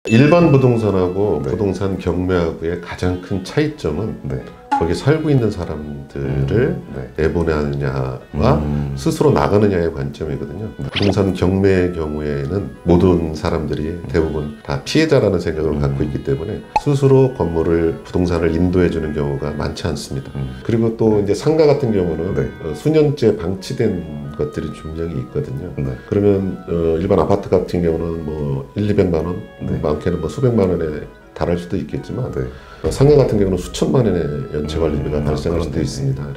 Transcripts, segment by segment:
일반 부동산하고 네. 부동산 경매하고의 가장 큰 차이점은 네. 거기 살고 있는 사람들을 네. 내보내느냐와 스스로 나가느냐의 관점이거든요. 부동산 경매의 경우에는 모든 사람들이 대부분 다 피해자라는 생각을 갖고 있기 때문에 스스로 건물을 부동산을 인도해주는 경우가 많지 않습니다. 그리고 또 이제 상가 같은 경우는 네. 수년째 방치된 것들이 분명히 있거든요. 네. 그러면 일반 아파트 같은 경우는 뭐 1,200만 원, 네. 많게는 뭐 수백만 원에 달할 수도 있겠지만 네. 상가 같은 경우는 수천만 원의 연체 관리비가 발생할 수도 그렇네. 있습니다.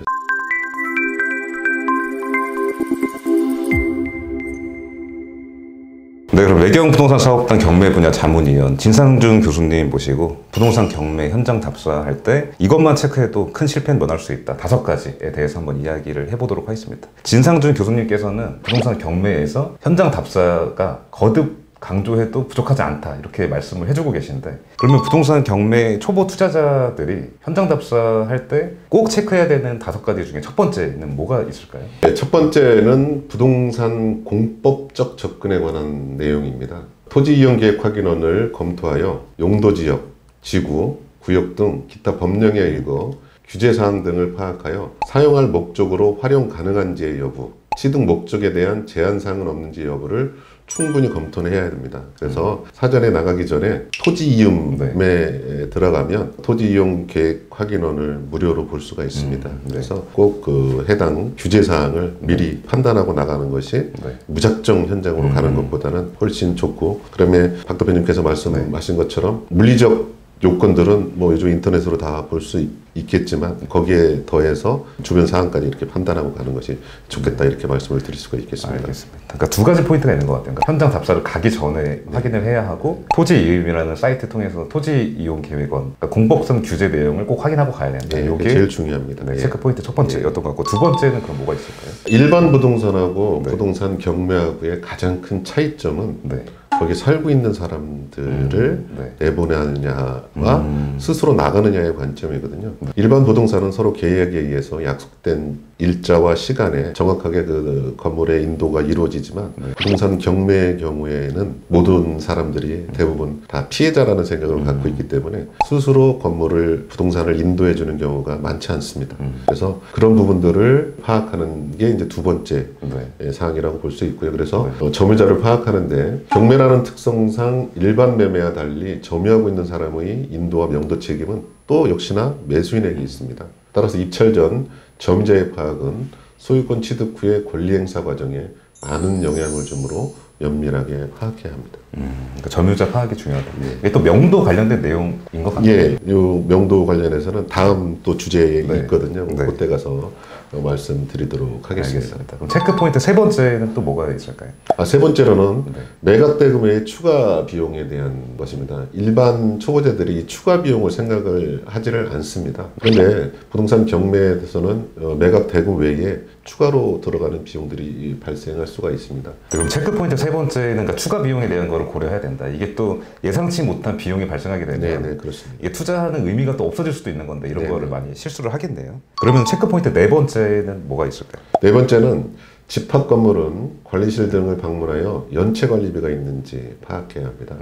네, 그럼 외경 부동산 사업단 경매 분야 자문위원 진상준 교수님 모시고 부동산 경매 현장 답사할 때 이것만 체크해도 큰 실패는 면할 수 있다. 5가지에 대해서 한번 이야기를 해보도록 하겠습니다. 진상준 교수님께서는 부동산 경매에서 현장 답사가 거듭 강조해도 부족하지 않다 이렇게 말씀을 해주고 계신데, 그러면 부동산 경매 초보 투자자들이 현장 답사할 때 꼭 체크해야 되는 5가지 중에 첫 번째는 뭐가 있을까요? 네, 첫 번째는 부동산 공법적 접근에 관한 내용입니다. 토지 이용 계획 확인원을 검토하여 용도지역, 지구, 구역 등 기타 법령에 의거 규제사항 등을 파악하여 사용할 목적으로 활용 가능한지의 여부, 취득 목적에 대한 제한사항은 없는지 여부를 충분히 검토를 해야 됩니다. 그래서 사전에 나가기 전에 토지 이음에 들어가면 토지 이용 계획 확인원을 무료로 볼 수가 있습니다. 그래서 꼭 그 해당 규제 사항을 미리 판단하고 나가는 것이 무작정 현장으로 가는 것보다는 훨씬 좋고, 그다음에 박 대표님께서 말씀하신 것처럼 물리적 요건들은 뭐 요즘 인터넷으로 다 볼 수 있겠지만 거기에 더해서 주변 사항까지 이렇게 판단하고 가는 것이 좋겠다, 이렇게 말씀을 드릴 수가 있겠습니다. 알겠습니다. 그러니까 2가지 포인트가 있는 것 같아요. 그러니까 현장 답사를 가기 전에 확인을 해야 하고, 토지 이음이라는 사이트 통해서 토지 이용 계획원, 그러니까 공법상 규제 내용을 꼭 확인하고 가야 된다. 네, 이게 제일 중요합니다. 네, 체크 포인트 첫 번째였던 것 같고, 2번째는 그럼 뭐가 있을까요? 일반 부동산하고 부동산 경매하고의 가장 큰 차이점은 거기 살고 있는 사람들을 내보내느냐와 스스로 나가느냐의 관점이거든요. 일반 부동산은 서로 계약에 의해서 약속된 일자와 시간에 정확하게 그 건물의 인도가 이루어지지만 부동산 경매의 경우에는 모든 사람들이 대부분 다 피해자라는 생각을 갖고 있기 때문에 스스로 건물을 부동산을 인도해 주는 경우가 많지 않습니다. 그래서 그런 부분들을 파악하는 게 이제 2번째 사항이라고 볼 수 있고요. 그래서 점유자를 파악하는데 경매라는 특성상 일반 매매와 달리 점유하고 있는 사람의 인도와 명도 책임은 또 역시나 매수인에게 있습니다. 따라서 입찰 전 점유자의 파악은 소유권 취득 후의 권리 행사 과정에 많은 영향을 주므로 면밀하게 파악해야 합니다. 그러니까 점유자 파악이 중요하다. 이게 또 명도 관련된 내용인 것 같아요. 예, 요 명도 관련해서는 다음 또 주제에 있거든요. 그때 가서 말씀드리도록 하겠습니다. 알겠습니다. 그럼 체크 포인트 3번째는 또 뭐가 있을까요? 세 번째로는 매각 대금의 추가 비용에 대한 것입니다. 일반 초보자들이 추가 비용을 생각을 하지를 않습니다. 그런데 부동산 경매에서는 매각 대금 외에 추가로 들어가는 비용들이 발생할 수가 있습니다. 그럼 체크 포인트 3번째는 그러니까 추가 비용에 대한 거를 고려해야 된다. 이게 또 예상치 못한 비용이 발생하게 되면 그렇습니다. 이게 투자하는 의미가 또 없어질 수도 있는 건데 이런 거를 많이 실수를 하겠네요. 그러면 체크 포인트 4번째는 뭐가 있을까요? 4번째는 집합 건물은 관리실 등을 방문하여 연체 관리비가 있는지 파악해야 합니다.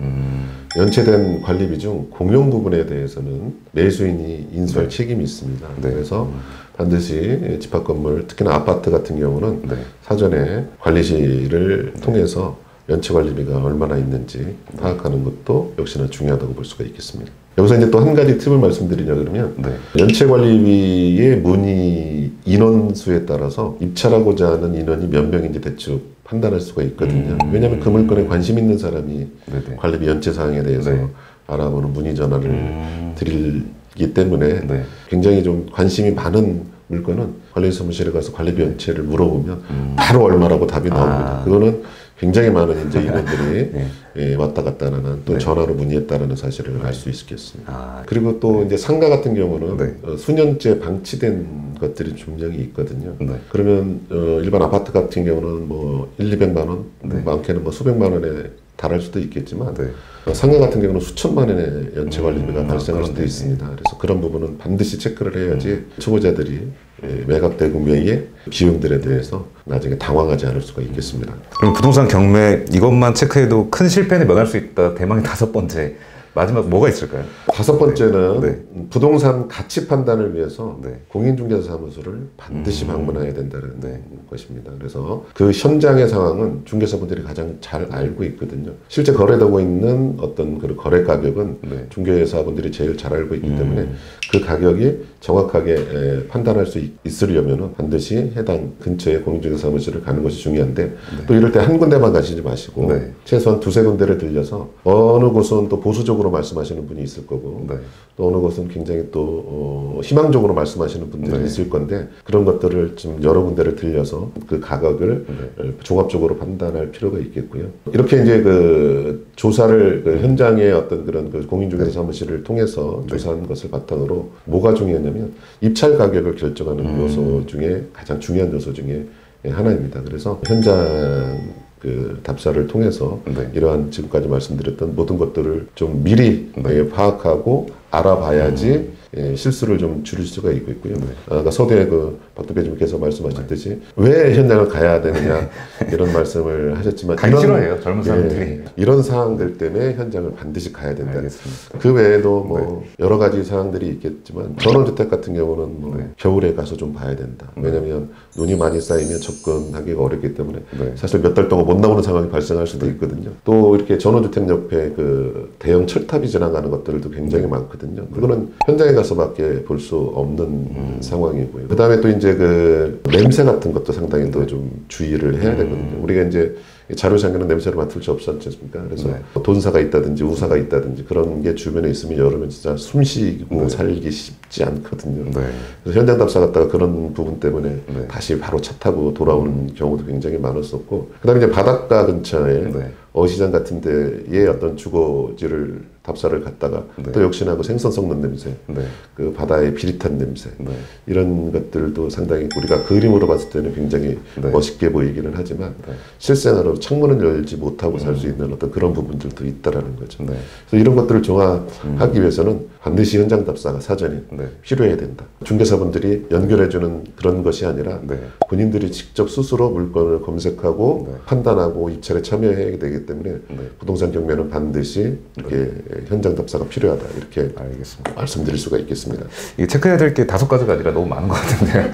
연체된 관리비 중 공용 부분에 대해서는 매수인이 인수할 책임이 있습니다. 그래서 반드시 집합 건물, 특히나 아파트 같은 경우는 사전에 관리실을 통해서 연체 관리비가 얼마나 있는지 파악하는 것도 역시나 중요하다고 볼 수가 있겠습니다. 여기서 이제 또 한 가지 팁을 말씀드리냐 그러면 연체 관리비의 문의 인원수에 따라서 입찰하고자 하는 인원이 몇 명인지 대충 판단할 수가 있거든요. 왜냐하면 그 물건에 관심 있는 사람이 관리비 연체 사항에 대해서 알아보는 문의 전화를 드리기 때문에 굉장히 좀 관심이 많은 물건은 관리 사무실에 가서 관리비 연체를 물어보면 바로 얼마라고 답이 나옵니다. 그거는 굉장히 많은 이제 인원들이 왔다 갔다 하는 또 전화로 문의했다는 사실을 알 수 있겠습니다. 그리고 또 이제 상가 같은 경우는 수년째 방치된 것들이 분명히 있거든요. 그러면 일반 아파트 같은 경우는 뭐 1,200만 원, 많게는 뭐 수백만 원에 달할 수도 있겠지만 네. 상가 같은 경우는 수천만 원의 연체 관리비가 발생할 수도 그렇네. 있습니다. 그래서 그런 부분은 반드시 체크를 해야지 초보자들이 매각대금 외에 비용들에 대해서 나중에 당황하지 않을 수가 있겠습니다. 그럼 부동산 경매 이것만 체크해도 큰 실패는 면할 수 있다. 대망의 5번째. 마지막 뭐가 있을까요? 5번째는 네. 부동산 가치 판단을 위해서 네. 공인중개사무소를 반드시 방문해야 된다는 네. 것입니다. 그래서 그 현장의 상황은 중개사분들이 가장 잘 알고 있거든요. 실제 거래되고 있는 어떤 그 거래 가격은 네. 중개사분들이 제일 잘 알고 있기 때문에 그 가격이 정확하게 판단할 수 있으려면 반드시 해당 근처에 공인중개사무소를 가는 것이 중요한데 또 이럴 때 한 군데만 가시지 마시고 네. 최소한 2-3군데를 들려서 어느 곳은 또 보수적으로 말씀하시는 분이 있을 거고 네. 또 어느 곳은 굉장히 또 희망적으로 말씀하시는 분들이 네. 있을 건데 그런 것들을 좀 여러 군데를 들려서 그 가격을 종합적으로 판단할 필요가 있겠고요. 이렇게 이제 그 조사를 그 현장의 어떤 그런 그 공인중개사 사무실을 통해서 조사한 것을 바탕으로 뭐가 중요하냐면 입찰 가격을 결정하는 요소 중에 가장 중요한 요소 중에 하나입니다. 그래서 현장 그 답사를 통해서 네. 이러한 지금까지 말씀드렸던 모든 것들을 좀 미리 네. 파악하고 알아봐야지 실수를 좀 줄일 수가 있고요. 아까 서두에 그 박 대표님께서 말씀하셨듯이 왜 현장을 가야 되느냐 이런 말씀을 하셨지만 가기 싫어해요 젊은 사람들이. 이런 상황들 때문에 현장을 반드시 가야 된다. 알겠습니다. 그 외에도 뭐 여러 가지 상황들이 있겠지만 전원주택 같은 경우는 뭐 겨울에 가서 좀 봐야 된다. 왜냐하면 눈이 많이 쌓이면 접근하기가 어렵기 때문에 사실 몇 달 동안 못 나오는 상황이 발생할 수도 있거든요. 또 이렇게 전원주택 옆에 그 대형 철탑이 지나가는 것들도 굉장히 많거든요. 그거는 현장에 가서밖에 볼 수 없는 상황이고요. 그 다음에 또 이제 그 냄새 같은 것도 상당히 또 좀 주의를 해야 되거든요. 우리가 이제 자료상에는 냄새를 맡을 수 없지 않습니까? 그래서 돈사가 있다든지 우사가 있다든지 그런 게 주변에 있으면 여름엔 진짜 숨 쉬고 살기 쉽지 않거든요. 그래서 현장 답사 갔다가 그런 부분 때문에 다시 바로 차 타고 돌아오는 경우도 굉장히 많았었고 그 다음에 이제 바닷가 근처에 어시장 같은 데에 어떤 주거지를 답사를 갔다가 또 역시나 그 생선 썩는 냄새, 그 바다의 비릿한 냄새 이런 것들도 상당히 우리가 그림으로 봤을 때는 굉장히 멋있게 보이기는 하지만 실생활로 창문을 열지 못하고 살 수 있는 어떤 그런 부분들도 있다라는 거죠. 그래서 이런 것들을 종합하기 위해서는 반드시 현장 답사가 사전에 필요해야 된다. 중개사분들이 연결해주는 그런 것이 아니라 본인들이 직접 스스로 물건을 검색하고 판단하고 입찰에 참여해야 되기 때문에 부동산 경매는 반드시 이렇게 현장 답사가 필요하다 이렇게 알겠습니다. 말씀드릴 수가 있겠습니다. 이게 체크해야 될 게 5가지가 아니라 너무 많은 것 같은데요.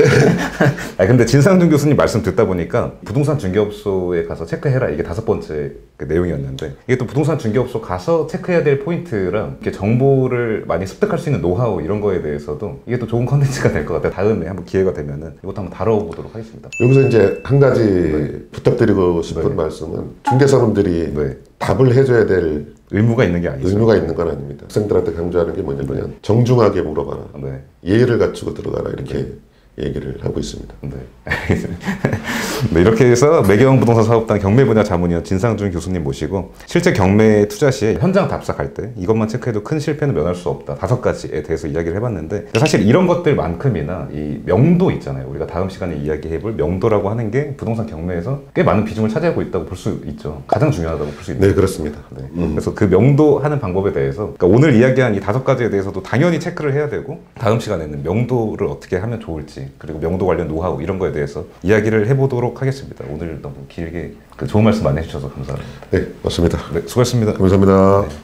아니, 근데 진상준 교수님 말씀 듣다 보니까 부동산 중개업소에 가서 체크해라 이게 5번째 그 내용이었는데 이게 또 부동산 중개업소 가서 체크해야 될 포인트랑 이렇게 정보를 많이 습득할 수 있는 노하우 이런 거에 대해서도 이게 또 좋은 컨텐츠가 될 것 같아요. 다음에 한번 기회가 되면은 이것도 한번 다뤄보도록 하겠습니다. 여기서 이제 한 가지 부탁드리고 싶은 말씀은 중개사분들이 답을 해줘야 될 의무가 있는 게 아니죠. 의무가 있는 건 아닙니다. 학생들한테 강조하는 게 뭐냐면 정중하게 물어봐라. 예의를 갖추고 들어가라 이렇게 얘기를 하고 있습니다. 네, 이렇게 해서 매경 부동산 사업단 경매 분야 자문위원 진상준 교수님 모시고 실제 경매 투자 시에 현장 답사 갈 때 이것만 체크해도 큰 실패는 면할 수 없다 5가지에 대해서 이야기를 해봤는데 사실 이런 것들만큼이나 이 명도 있잖아요. 우리가 다음 시간에 이야기해볼 명도라고 하는 게 부동산 경매에서 꽤 많은 비중을 차지하고 있다고 볼 수 있죠. 가장 중요하다고 볼 수 있죠. 네, 그렇습니다. 그래서 그 명도 하는 방법에 대해서 그러니까 오늘 이야기한 이 5가지에 대해서도 당연히 체크를 해야 되고 다음 시간에는 명도를 어떻게 하면 좋을지 그리고 명도 관련 노하우 이런 거에 대해서 이야기를 해보도록 하겠습니다. 오늘 너무 길게 좋은 말씀 많이 해주셔서 감사합니다. 네, 맞습니다. 네, 수고하셨습니다. 감사합니다. 네.